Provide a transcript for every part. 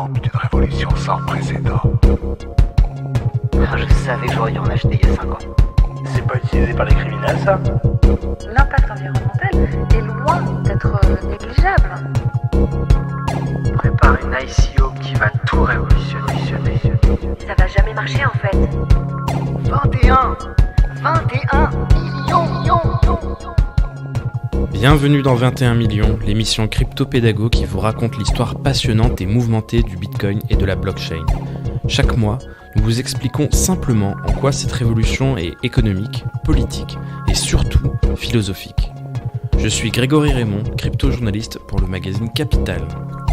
l'aube d'une révolution sans précédent. Ah, je savais que j'aurais dû en acheter il y a 5 ans. C'est pas utilisé par les criminels, ça? L'impact environnemental est loin d'être négligeable. On prépare une ICO qui va tout révolutionner. Ça va jamais marcher en fait. 21 millions. Bienvenue dans 21 millions, l'émission crypto-pédago qui vous raconte l'histoire passionnante et mouvementée du Bitcoin et de la blockchain. Chaque mois, nous vous expliquons simplement en quoi cette révolution est économique, politique et surtout philosophique. Je suis Grégory Raymond, crypto-journaliste pour le magazine Capital.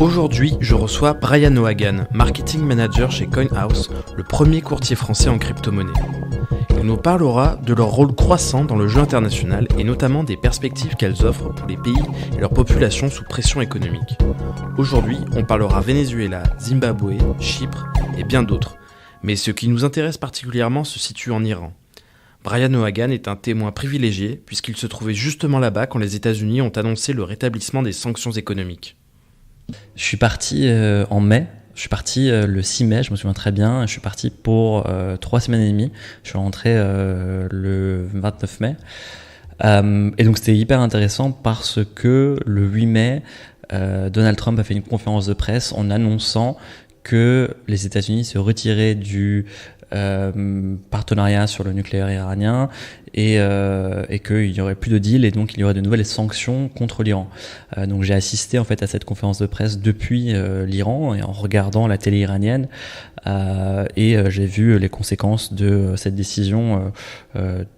Aujourd'hui, je reçois Brian O'Hagan, marketing manager chez CoinHouse, le premier courtier français en crypto-monnaie. Il nous parlera de leur rôle croissant dans le jeu international et notamment des perspectives qu'elles offrent pour les pays et leurs populations sous pression économique. Aujourd'hui, on parlera Venezuela, Zimbabwe, Chypre et bien d'autres. Mais ce qui nous intéresse particulièrement se situe en Iran. Brian O'Hagan est un témoin privilégié puisqu'il se trouvait justement là-bas quand les États-Unis ont annoncé le rétablissement des sanctions économiques. Je suis parti en mai. Je suis parti le 6 mai, je me souviens très bien. Je suis parti pour 3 semaines et demie. Je suis rentré le 29 mai. Et donc c'était hyper intéressant parce que le 8 mai, Donald Trump a fait une conférence de presse en annonçant que les États-Unis se retiraient du partenariat sur le nucléaire iranien et qu'il n'y aurait plus de deal et donc il y aurait de nouvelles sanctions contre l'Iran. Donc j'ai assisté en fait à cette conférence de presse depuis l'Iran et en regardant la télé iranienne et j'ai vu les conséquences de cette décision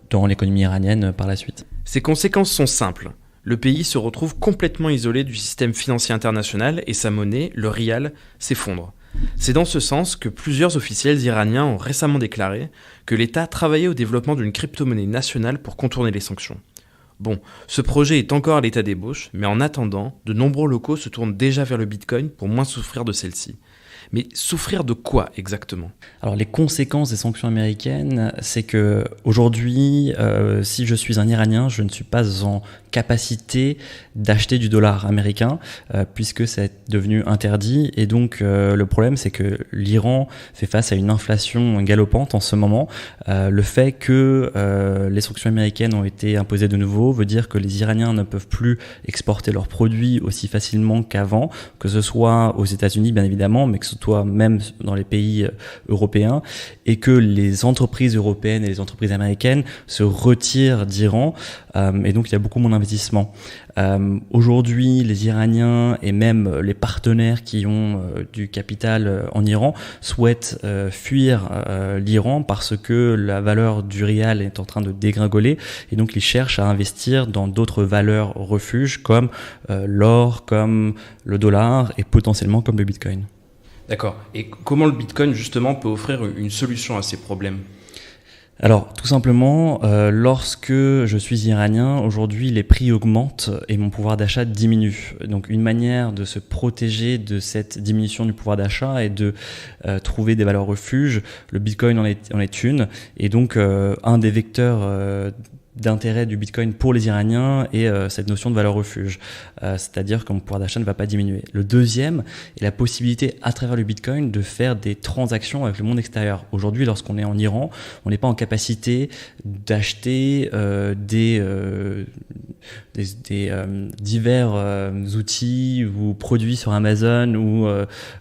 dans l'économie iranienne par la suite. Ces conséquences sont simples. Le pays se retrouve complètement isolé du système financier international et sa monnaie, le rial, s'effondre. C'est dans ce sens que plusieurs officiels iraniens ont récemment déclaré que l'État travaillait au développement d'une crypto-monnaie nationale pour contourner les sanctions. Bon, ce projet est encore à l'état d'ébauche, mais en attendant, de nombreux locaux se tournent déjà vers le Bitcoin pour moins souffrir de celle-ci. Mais souffrir de quoi exactement ? Alors les conséquences des sanctions américaines, c'est que aujourd'hui, si je suis un Iranien, je ne suis pas en capacité d'acheter du dollar américain puisque c'est devenu interdit. Et donc le problème, c'est que l'Iran fait face à une inflation galopante en ce moment. Le fait que les sanctions américaines ont été imposées de nouveau veut dire que les Iraniens ne peuvent plus exporter leurs produits aussi facilement qu'avant, que ce soit aux États-Unis bien évidemment, mais que ce soit même dans les pays européens, et que les entreprises européennes et les entreprises américaines se retirent d'Iran, et donc il y a beaucoup moins d'investissement. Aujourd'hui, les Iraniens et même les partenaires qui ont du capital en Iran souhaitent fuir l'Iran parce que la valeur du rial est en train de dégringoler, et donc ils cherchent à investir dans d'autres valeurs refuges comme l'or, comme le dollar et potentiellement comme le Bitcoin. D'accord. Et comment le Bitcoin, justement, peut offrir une solution à ces problèmes ? Alors, tout simplement, lorsque je suis iranien, aujourd'hui, les prix augmentent et mon pouvoir d'achat diminue. Donc, une manière de se protéger de cette diminution du pouvoir d'achat est de trouver des valeurs refuges. Le Bitcoin en est une. Et donc, un des vecteurs d'intérêt du Bitcoin pour les Iraniens et cette notion de valeur refuge, c'est-à-dire que mon pouvoir d'achat ne va pas diminuer. Le deuxième est la possibilité à travers le Bitcoin de faire des transactions avec le monde extérieur. Aujourd'hui, lorsqu'on est en Iran, on n'est pas en capacité d'acheter des divers outils ou produits sur Amazon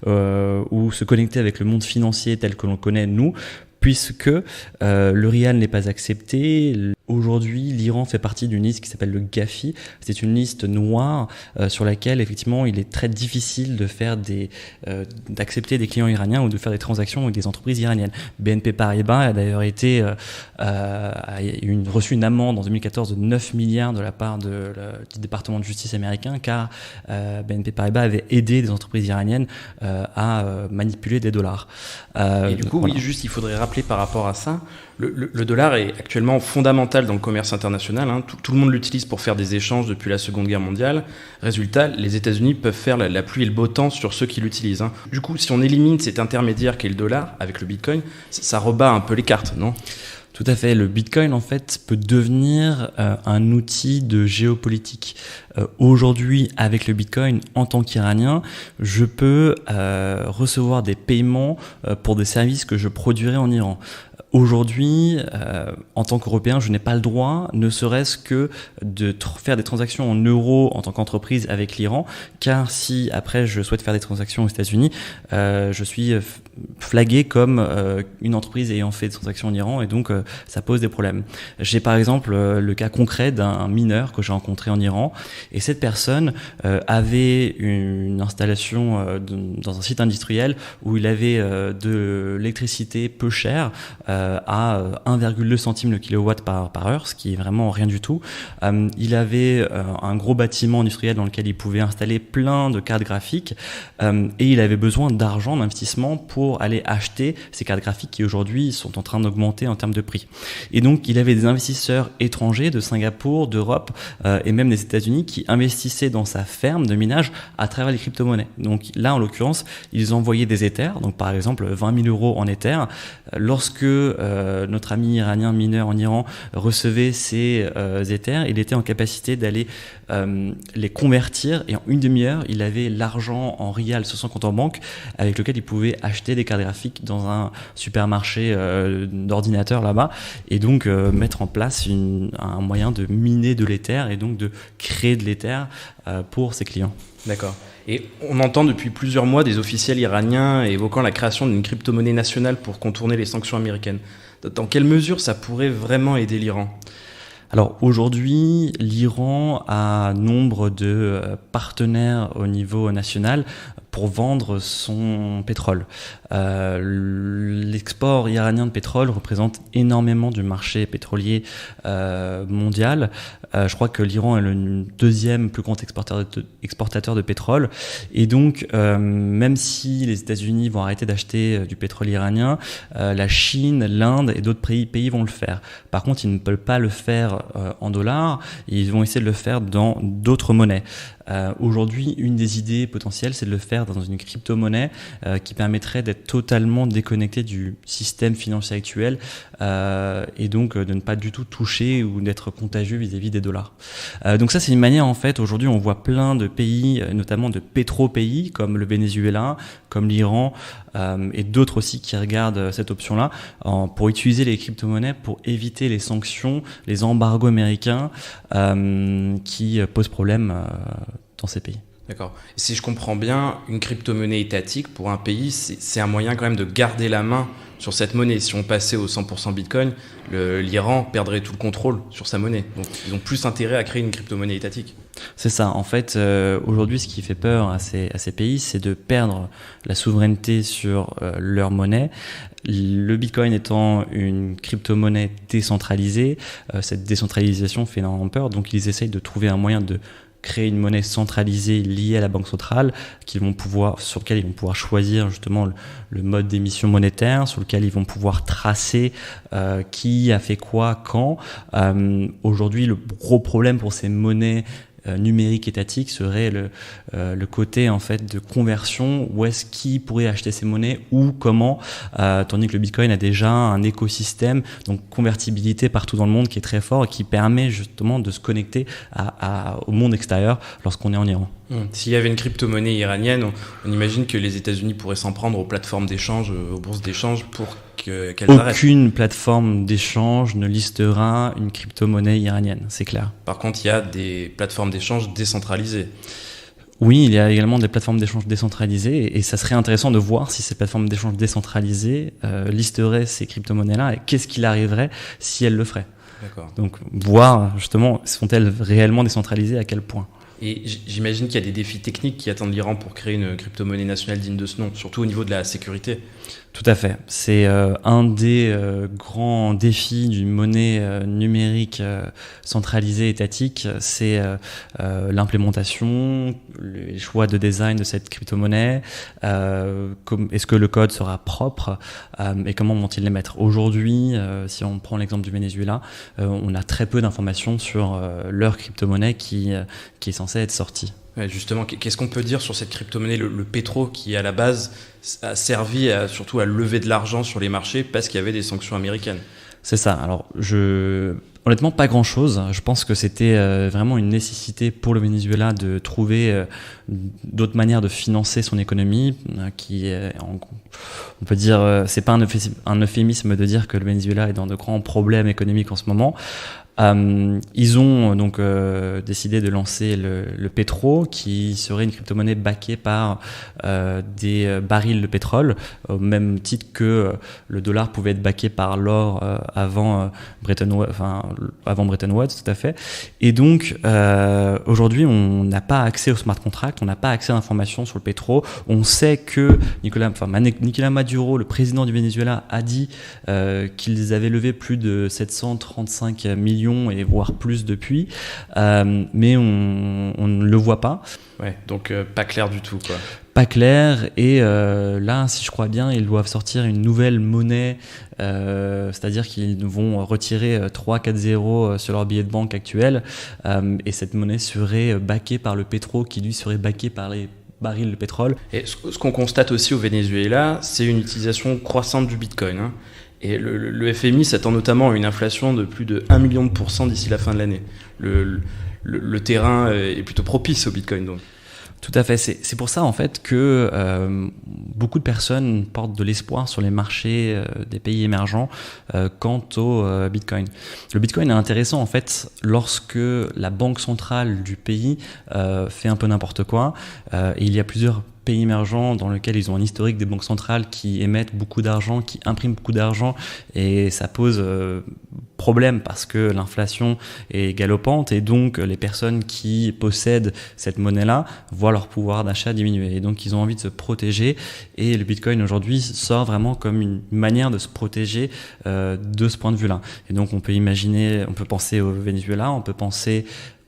ou se connecter avec le monde financier tel que l'on connaît nous, puisque le rial n'est pas accepté. Aujourd'hui, l'Iran fait partie d'une liste qui s'appelle le GAFI. C'est une liste noire sur laquelle, effectivement, il est très difficile de faire d'accepter des clients iraniens ou de faire des transactions avec des entreprises iraniennes. BNP Paribas a d'ailleurs reçu une amende en 2014 de 9 milliards de la part du département de justice américain, car BNP Paribas avait aidé des entreprises iraniennes à manipuler des dollars. Et du coup, voilà. Oui, juste, il faudrait rappeler par rapport à ça, le dollar est actuellement fondamental dans le commerce international. Tout le monde l'utilise pour faire des échanges depuis la Seconde Guerre mondiale. Résultat, les États-Unis peuvent faire la pluie et le beau temps sur ceux qui l'utilisent. Du coup, si on élimine cet intermédiaire qu'est le dollar avec le Bitcoin, ça rebat un peu les cartes, non ? Tout à fait. Le Bitcoin, en fait, peut devenir un outil de géopolitique. Aujourd'hui, avec le Bitcoin, en tant qu'Iranien, je peux recevoir des paiements pour des services que je produirais en Iran. Aujourd'hui, en tant qu'Européen, je n'ai pas le droit, ne serait-ce que de faire des transactions en euros en tant qu'entreprise avec l'Iran, car si après je souhaite faire des transactions aux États-Unis, je suis flagué comme une entreprise ayant fait des transactions en Iran, et donc ça pose des problèmes. J'ai par exemple le cas concret d'un mineur que j'ai rencontré en Iran, et cette personne avait une installation dans un site industriel où il avait de l'électricité peu chère, à 1,2 centime le kilowatt par heure, ce qui est vraiment rien du tout. Il avait un gros bâtiment industriel dans lequel il pouvait installer plein de cartes graphiques, et il avait besoin d'argent, d'investissement pour aller acheter ces cartes graphiques qui aujourd'hui sont en train d'augmenter en termes de prix. Et donc il avait des investisseurs étrangers de Singapour, d'Europe et même des États-Unis qui investissaient dans sa ferme de minage à travers les crypto-monnaies. Donc là, en l'occurrence, ils envoyaient des Ethers, donc par exemple 20 000 euros en Ethers. Lorsque notre ami iranien mineur en Iran recevait ces Ethers, il était en capacité d'aller les convertir, et en une demi-heure, il avait l'argent en rial sur son compte en banque avec lequel il pouvait acheter des cartes graphiques dans un supermarché d'ordinateurs là-bas, et donc mettre en place un moyen de miner de l'Ether et donc de créer de l'Ether pour ses clients. D'accord. Et on entend depuis plusieurs mois des officiels iraniens évoquant la création d'une crypto-monnaie nationale pour contourner les sanctions américaines. Dans quelle mesure ça pourrait vraiment aider l'Iran ? Alors aujourd'hui, l'Iran a nombre de partenaires au niveau national pour vendre son pétrole. L'export iranien de pétrole représente énormément du marché pétrolier mondial. Je crois que l'Iran est le deuxième plus grand exportateur de pétrole. Et donc, même si les États-Unis vont arrêter d'acheter du pétrole iranien, la Chine, l'Inde et d'autres pays vont le faire. Par contre, ils ne peuvent pas le faire en dollars. Ils vont essayer de le faire dans d'autres monnaies. Aujourd'hui, une des idées potentielles, c'est de le faire dans une crypto-monnaie qui permettrait d'être totalement déconnecté du système financier actuel et donc de ne pas du tout toucher ou d'être contagieux vis-à-vis des dollars. Donc ça, c'est une manière, en fait, aujourd'hui, on voit plein de pays, notamment de pétro-pays, comme le Venezuela, comme l'Iran et d'autres aussi qui regardent cette option-là pour utiliser les crypto-monnaies pour éviter les sanctions, les embargos américains qui posent problème dans ces pays. D'accord. Si je comprends bien, une crypto-monnaie étatique pour un pays, c'est un moyen quand même de garder la main sur cette monnaie. Si on passait au 100% Bitcoin, l'Iran perdrait tout le contrôle sur sa monnaie. Donc ils ont plus intérêt à créer une crypto-monnaie étatique. C'est ça. En fait, aujourd'hui, ce qui fait peur à ces pays, c'est de perdre la souveraineté sur leur monnaie. Le Bitcoin étant une crypto-monnaie décentralisée, cette décentralisation fait énormément peur. Donc ils essayent de trouver un moyen de créer une monnaie centralisée liée à la banque centrale sur laquelle ils vont pouvoir choisir justement le mode d'émission monétaire, sur lequel ils vont pouvoir tracer qui a fait quoi, quand. Aujourd'hui, le gros problème pour ces monnaies numérique étatique serait le côté, en fait, de conversion. Où est-ce qu'ils pourraient acheter ces monnaies, ou comment, tandis que le Bitcoin a déjà un écosystème, donc convertibilité partout dans le monde, qui est très fort et qui permet justement de se connecter au monde extérieur lorsqu'on est en Iran. S'il y avait une crypto-monnaie iranienne, on imagine que les États-Unis pourraient s'en prendre aux plateformes d'échange, aux bourses d'échange pour qu'elles arrêtent. Aucune plateforme d'échange ne listera une crypto-monnaie iranienne, c'est clair. Par contre, il y a des plateformes d'échange décentralisées. Oui, il y a également des plateformes d'échange décentralisées, et ça serait intéressant de voir si ces plateformes d'échange décentralisées listeraient ces crypto-monnaies-là, et qu'est-ce qu'il arriverait si elles le feraient. D'accord. Donc voir justement, sont-elles réellement décentralisées, à quel point. Et j'imagine qu'il y a des défis techniques qui attendent l'Iran pour créer une crypto-monnaie nationale digne de ce nom, surtout au niveau de la sécurité. Tout à fait. C'est un des grands défis d'une monnaie numérique centralisée, étatique. C'est l'implémentation, les choix de design de cette crypto-monnaie. Est-ce que le code sera propre et comment vont-ils les mettre ? Aujourd'hui, si on prend l'exemple du Venezuela, on a très peu d'informations sur leur crypto-monnaie qui est censée être sortie. Ouais, justement, qu'est-ce qu'on peut dire sur cette crypto-monnaie, le pétro, qui à la base a servi surtout à lever de l'argent sur les marchés parce qu'il y avait des sanctions américaines ? C'est ça. Alors, honnêtement, pas grand-chose. Je pense que c'était vraiment une nécessité pour le Venezuela de trouver d'autres manières de financer son économie, on peut dire, c'est pas un euphémisme de dire que le Venezuela est dans de grands problèmes économiques en ce moment. Ils ont donc décidé de lancer le Petro, qui serait une crypto-monnaie backée par des barils de pétrole, au même titre que le dollar pouvait être backé par l'or avant Bretton Woods, tout à fait. Et donc aujourd'hui, on n'a pas accès au smart contract, on n'a pas accès à l'information sur le Petro. On sait que Nicolas Maduro, le président du Venezuela, a dit qu'ils avaient levé plus de 735 millions et voire plus depuis, mais on ne le voit pas. Ouais, donc pas clair du tout, quoi. Pas clair, et là, si je crois bien, ils doivent sortir une nouvelle monnaie, c'est-à-dire qu'ils vont retirer 3-4 zéros sur leur billet de banque actuel, et cette monnaie serait backée par le Petro, qui lui serait backé par les barils de pétrole. Et ce qu'on constate aussi au Venezuela, c'est une utilisation croissante du Bitcoin, hein. Et le FMI s'attend notamment à une inflation de plus de 1 million de % d'ici la fin de l'année. Le terrain est plutôt propice au Bitcoin, donc. Tout à fait. C'est pour ça en fait que beaucoup de personnes portent de l'espoir sur les marchés des pays émergents quant au Bitcoin. Le Bitcoin est intéressant en fait lorsque la banque centrale du pays fait un peu n'importe quoi. Et il y a plusieurs pays émergents dans lesquels ils ont un historique des banques centrales qui émettent beaucoup d'argent, qui impriment beaucoup d'argent, et ça pose problème parce que l'inflation est galopante, et donc les personnes qui possèdent cette monnaie-là voient leur pouvoir d'achat diminuer, et donc ils ont envie de se protéger, et le Bitcoin aujourd'hui sort vraiment comme une manière de se protéger de ce point de vue-là. Et donc on peut penser au Venezuela, on peut penser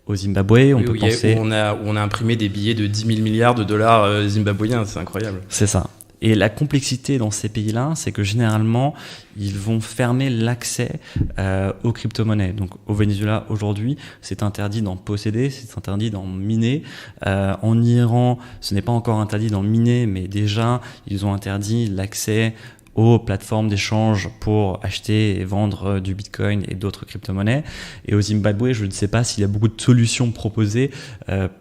au Zimbabwe, on peut penser... Où on a imprimé des billets de 10 000 milliards de dollars zimbabwéens, c'est incroyable. C'est ça. Et la complexité dans ces pays-là, c'est que généralement, ils vont fermer l'accès aux crypto-monnaies. Donc au Venezuela, aujourd'hui, c'est interdit d'en posséder, c'est interdit d'en miner. En Iran, ce n'est pas encore interdit d'en miner, mais déjà, ils ont interdit l'accès aux plateformes d'échange pour acheter et vendre du Bitcoin et d'autres crypto-monnaies. Et au Zimbabwe, je ne sais pas s'il y a beaucoup de solutions proposées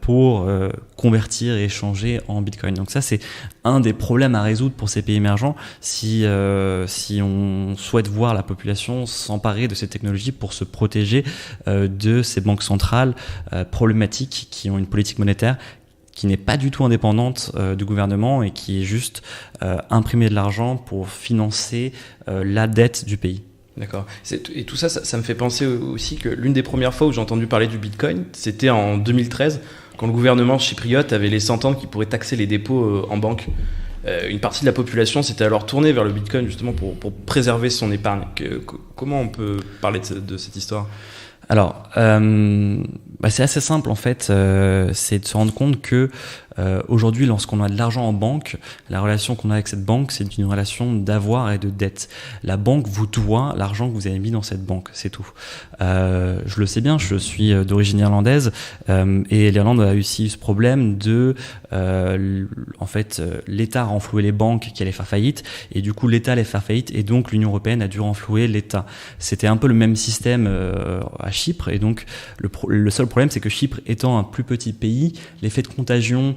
pour convertir et échanger en Bitcoin. Donc ça, c'est un des problèmes à résoudre pour ces pays émergents si on souhaite voir la population s'emparer de ces technologies pour se protéger de ces banques centrales problématiques qui ont une politique monétaire qui n'est pas du tout indépendante du gouvernement et qui est juste imprimer de l'argent pour financer la dette du pays. D'accord. Et tout ça, ça me fait penser aussi que l'une des premières fois où j'ai entendu parler du Bitcoin, c'était en 2013, quand le gouvernement chypriote avait laissé entendre qu'il pourrait taxer les dépôts en banque. Une partie de la population s'était alors tournée vers le Bitcoin justement pour préserver son épargne. Comment on peut parler de cette histoire ? Alors, c'est assez simple en fait, c'est de se rendre compte que aujourd'hui, lorsqu'on a de l'argent en banque, la relation qu'on a avec cette banque, c'est une relation d'avoir et de dette. La banque vous doit l'argent que vous avez mis dans cette banque, c'est tout. Je le sais bien, je suis d'origine irlandaise et l'Irlande a aussi eu ce problème de, l'État a renfloué les banques qui allaient faire faillite, et du coup l'État allait faire faillite, et donc l'Union européenne a dû renflouer l'État. C'était un peu le même système à Chypre, et donc le seul problème, c'est que Chypre étant un plus petit pays, l'effet de contagion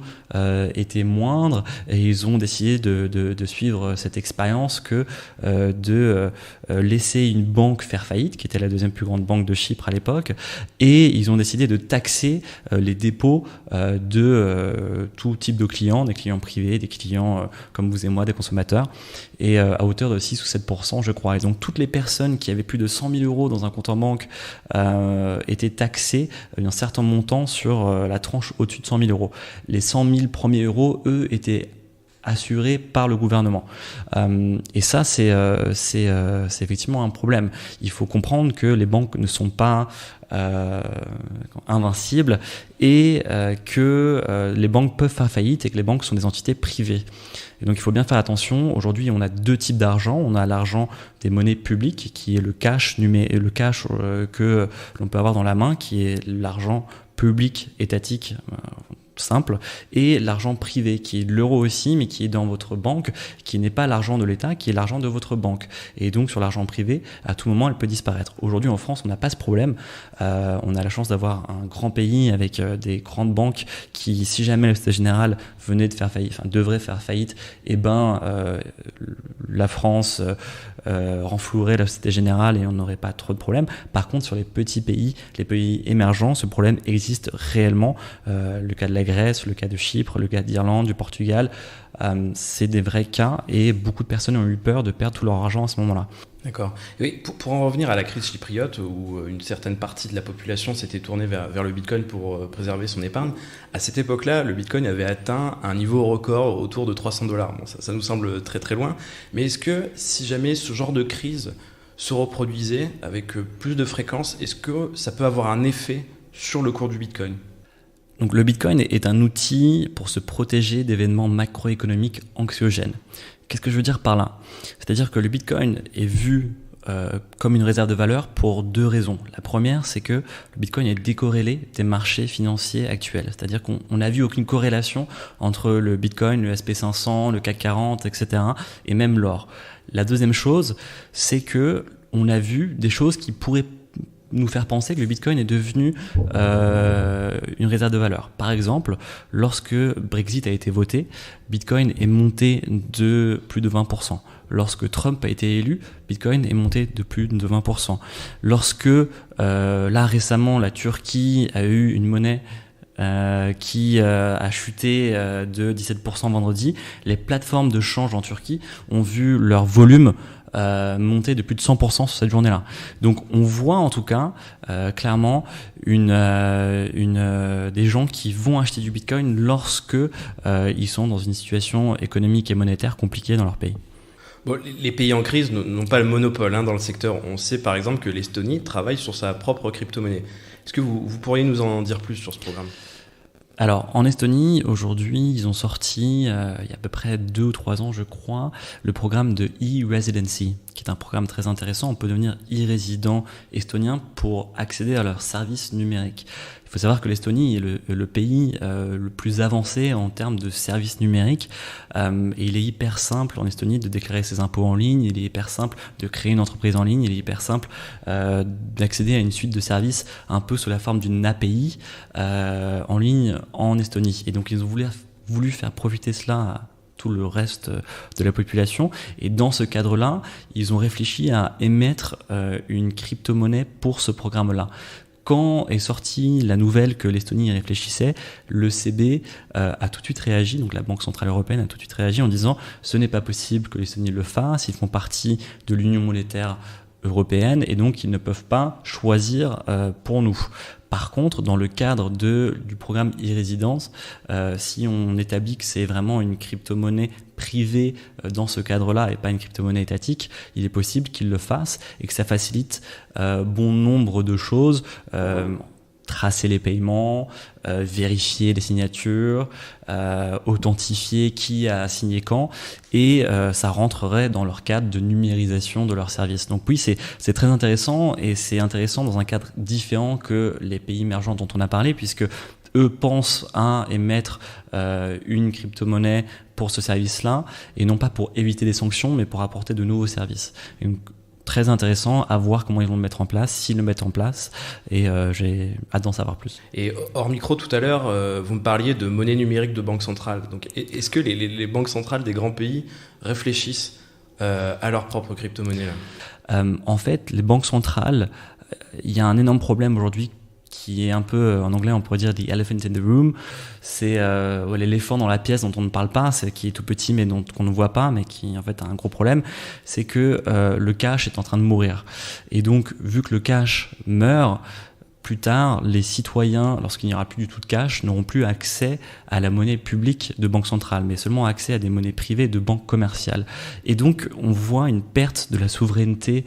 était moindre, et ils ont décidé de suivre cette expérience que de laisser une banque faire faillite, qui était la deuxième plus grande banque de Chypre à l'époque, et ils ont décidé de taxer les dépôts de tout type de clients, des clients privés, des clients comme vous et moi, des consommateurs, et à hauteur de 6 ou 7%, je crois. Et donc toutes les personnes qui avaient plus de 100 000 euros dans un compte en banque étaient taxées d'un certain montant sur la tranche au-dessus de 100 000 euros. Les 100 000 premiers euros, eux, étaient assurés par le gouvernement. Et ça, c'est effectivement un problème. Il faut comprendre que les banques ne sont pas invincibles, et que les banques peuvent faire faillite, et que les banques sont des entités privées. Et donc il faut bien faire attention. Aujourd'hui, on a deux types d'argent. On a l'argent des monnaies publiques, qui est le cash que l'on peut avoir dans la main, qui est l'argent public étatique, simple, et l'argent privé, qui est l'euro aussi, mais qui est dans votre banque, qui n'est pas l'argent de l'État, qui est l'argent de votre banque. Et donc sur l'argent privé, à tout moment, elle peut disparaître. Aujourd'hui, en France, on n'a pas ce problème. On a la chance d'avoir un grand pays avec des grandes banques qui, si jamais la Société Générale venait de faire faillite, devrait faire faillite, la France renflouerait la Société Générale et on n'aurait pas trop de problèmes. Par contre, sur les petits pays, les pays émergents, ce problème existe réellement. Le cas de la Grèce, le cas de Chypre, le cas d'Irlande, du Portugal, c'est des vrais cas et beaucoup de personnes ont eu peur de perdre tout leur argent à ce moment-là. D'accord. Oui, pour en revenir à la crise chypriote, où une certaine partie de la population s'était tournée vers le Bitcoin pour préserver son épargne, à cette époque-là, le Bitcoin avait atteint un niveau record autour de $300. Bon, ça nous semble très très loin, mais est-ce que si jamais ce genre de crise se reproduisait avec plus de fréquence, est-ce que ça peut avoir un effet sur le cours du Bitcoin ? Donc le Bitcoin est un outil pour se protéger d'événements macroéconomiques anxiogènes. Qu'est-ce que je veux dire par là ? C'est-à-dire que le Bitcoin est vu comme une réserve de valeur pour deux raisons. La première, c'est que le Bitcoin est décorrélé des marchés financiers actuels. C'est-à-dire qu'on n'a vu aucune corrélation entre le Bitcoin, le SP500, le CAC 40, etc. et même l'or. La deuxième chose, c'est que on a vu des choses qui pourraient nous faire penser que le Bitcoin est devenu une réserve de valeur. Par exemple, lorsque Brexit a été voté, Bitcoin est monté de plus de 20%. Lorsque Trump a été élu, Bitcoin est monté de plus de 20%. Lorsque, là récemment, la Turquie a eu une monnaie qui a chuté de 17% vendredi, les plateformes de change en Turquie ont vu leur volume monter de plus de 100% sur cette journée-là. Donc on voit en tout cas clairement des gens qui vont acheter du Bitcoin lorsque ils sont dans une situation économique et monétaire compliquée dans leur pays. Bon, les pays en crise n'ont pas le monopole dans le secteur. On sait par exemple que l'Estonie travaille sur sa propre crypto-monnaie. Est-ce que vous pourriez nous en dire plus sur ce programme ? Alors, en Estonie, aujourd'hui, ils ont sorti, il y a à peu près 2 ou 3 ans, je crois, le programme de e-residency, qui est un programme très intéressant. On peut devenir e-résident estonien pour accéder à leurs services numériques. Il faut savoir que l'Estonie est le pays le plus avancé en termes de services numériques. Et il est hyper simple en Estonie de déclarer ses impôts en ligne, il est hyper simple de créer une entreprise en ligne, il est hyper simple d'accéder à une suite de services un peu sous la forme d'une API en ligne en Estonie. Et donc ils ont voulu faire profiter cela à tout le reste de la population. Et dans ce cadre-là, ils ont réfléchi à émettre une crypto-monnaie pour ce programme-là. Quand est sortie la nouvelle que l'Estonie y réfléchissait, l'ECB a tout de suite réagi, donc la Banque Centrale Européenne a tout de suite réagi en disant « ce n'est pas possible que l'Estonie le fasse, ils font partie de l'Union monétaire européenne et donc ils ne peuvent pas choisir pour nous ». Par contre, dans le cadre du programme e-résidence, si on établit que c'est vraiment une crypto-monnaie privée dans ce cadre-là et pas une crypto-monnaie étatique, il est possible qu'ils le fassent et que ça facilite bon nombre de choses. Tracer les paiements, vérifier les signatures, authentifier qui a signé quand, et ça rentrerait dans leur cadre de numérisation de leurs services. Donc oui, c'est très intéressant, et c'est intéressant dans un cadre différent que les pays émergents dont on a parlé, puisque eux pensent à émettre une crypto-monnaie pour ce service-là, et non pas pour éviter des sanctions, mais pour apporter de nouveaux services. Et donc, très intéressant à voir comment ils vont le mettre en place, s'ils le mettent en place, et j'ai hâte d'en savoir plus. Et hors micro tout à l'heure, vous me parliez de monnaie numérique de banque centrale. Donc, est-ce que les banques centrales des grands pays réfléchissent à leur propre crypto-monnaie là ? En fait, les banques centrales, il y a un énorme problème aujourd'hui qui est un peu, en anglais on pourrait dire the elephant in the room, c'est l'éléphant dans la pièce dont on ne parle pas, c'est qui est tout petit mais qu'on ne voit pas, mais qui en fait a un gros problème, c'est que le cash est en train de mourir. Et donc vu que le cash meurt, plus tard, les citoyens, lorsqu'il n'y aura plus du tout de cash, n'auront plus accès à la monnaie publique de banque centrale, mais seulement accès à des monnaies privées de banques commerciales. Et donc on voit une perte de la souveraineté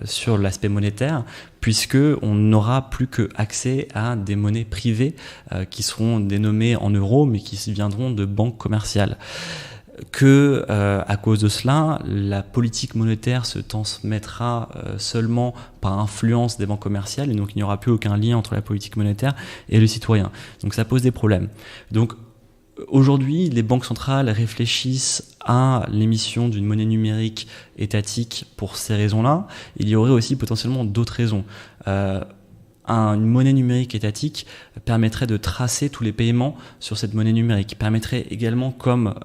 sur l'aspect monétaire, puisque on n'aura plus que accès à des monnaies privées qui seront dénommées en euros, mais qui viendront de banques commerciales. que à cause de cela, la politique monétaire se transmettra seulement par influence des banques commerciales, et donc il n'y aura plus aucun lien entre la politique monétaire et le citoyen. Donc ça pose des problèmes. Donc aujourd'hui, les banques centrales réfléchissent à l'émission d'une monnaie numérique étatique pour ces raisons-là. Il y aurait aussi potentiellement d'autres raisons. Une monnaie numérique étatique permettrait de tracer tous les paiements sur cette monnaie numérique, permettrait également, comme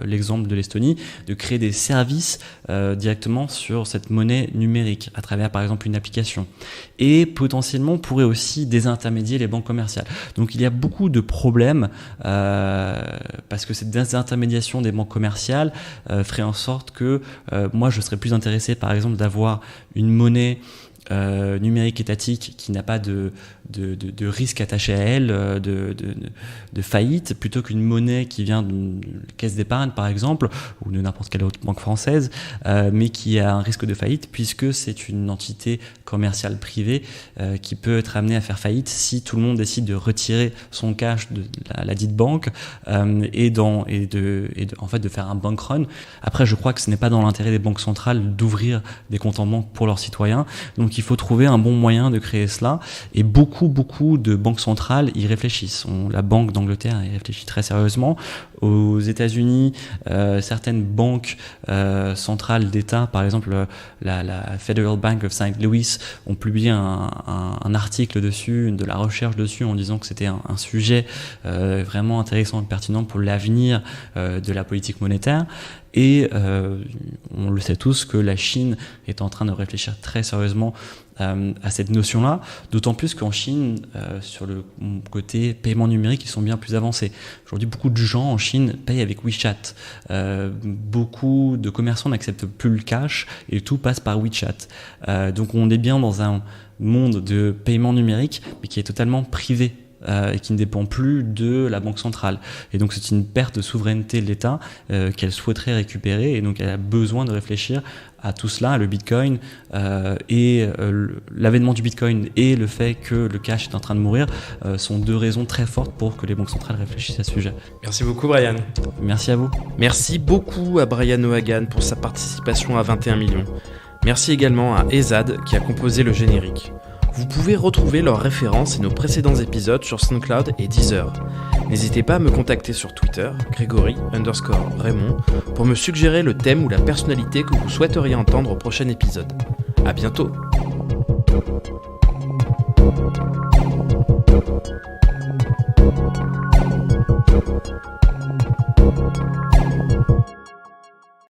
l'exemple de l'Estonie, de créer des services directement sur cette monnaie numérique à travers par exemple une application, et potentiellement pourrait aussi désintermédier les banques commerciales. Donc il y a beaucoup de problèmes parce que cette désintermédiation des banques commerciales ferait en sorte que moi je serais plus intéressé par exemple d'avoir une monnaie numérique étatique qui n'a pas de risque attaché à elle, de faillite, plutôt qu'une monnaie qui vient d'une caisse d'épargne par exemple, ou de n'importe quelle autre banque française, mais qui a un risque de faillite puisque c'est une entité commerciale privée qui peut être amenée à faire faillite si tout le monde décide de retirer son cash de la dite banque et en fait de faire un bank run. Après, je crois que ce n'est pas dans l'intérêt des banques centrales d'ouvrir des comptes en banque pour leurs citoyens, donc il faut trouver un bon moyen de créer cela, et beaucoup de banques centrales y réfléchissent. La Banque d'Angleterre y réfléchit très sérieusement. Aux États-Unis, certaines banques centrales d'État, par exemple la Federal Bank of St. Louis, ont publié un article dessus, de la recherche dessus, en disant que c'était un sujet vraiment intéressant et pertinent pour l'avenir de la politique monétaire. Et on le sait tous que la Chine est en train de réfléchir très sérieusement à cette notion-là, d'autant plus qu'en Chine, sur le côté paiement numérique, ils sont bien plus avancés. Aujourd'hui, beaucoup de gens en Chine payent avec WeChat. Beaucoup de commerçants n'acceptent plus le cash et tout passe par WeChat. Donc on est bien dans un monde de paiement numérique, mais qui est totalement privé. Et qui ne dépend plus de la banque centrale. Et donc c'est une perte de souveraineté de l'État qu'elle souhaiterait récupérer, et donc elle a besoin de réfléchir à tout cela, le Bitcoin et l'avènement du Bitcoin et le fait que le cash est en train de mourir sont deux raisons très fortes pour que les banques centrales réfléchissent à ce sujet. Merci beaucoup Brian. Merci à vous. Merci beaucoup à Brian O'Hagan pour sa participation à 21 millions. Merci également à Ezad qui a composé le générique. Vous pouvez retrouver leurs références et nos précédents épisodes sur SoundCloud et Deezer. N'hésitez pas à me contacter sur Twitter, Grégory_Raymond, pour me suggérer le thème ou la personnalité que vous souhaiteriez entendre au prochain épisode. À bientôt!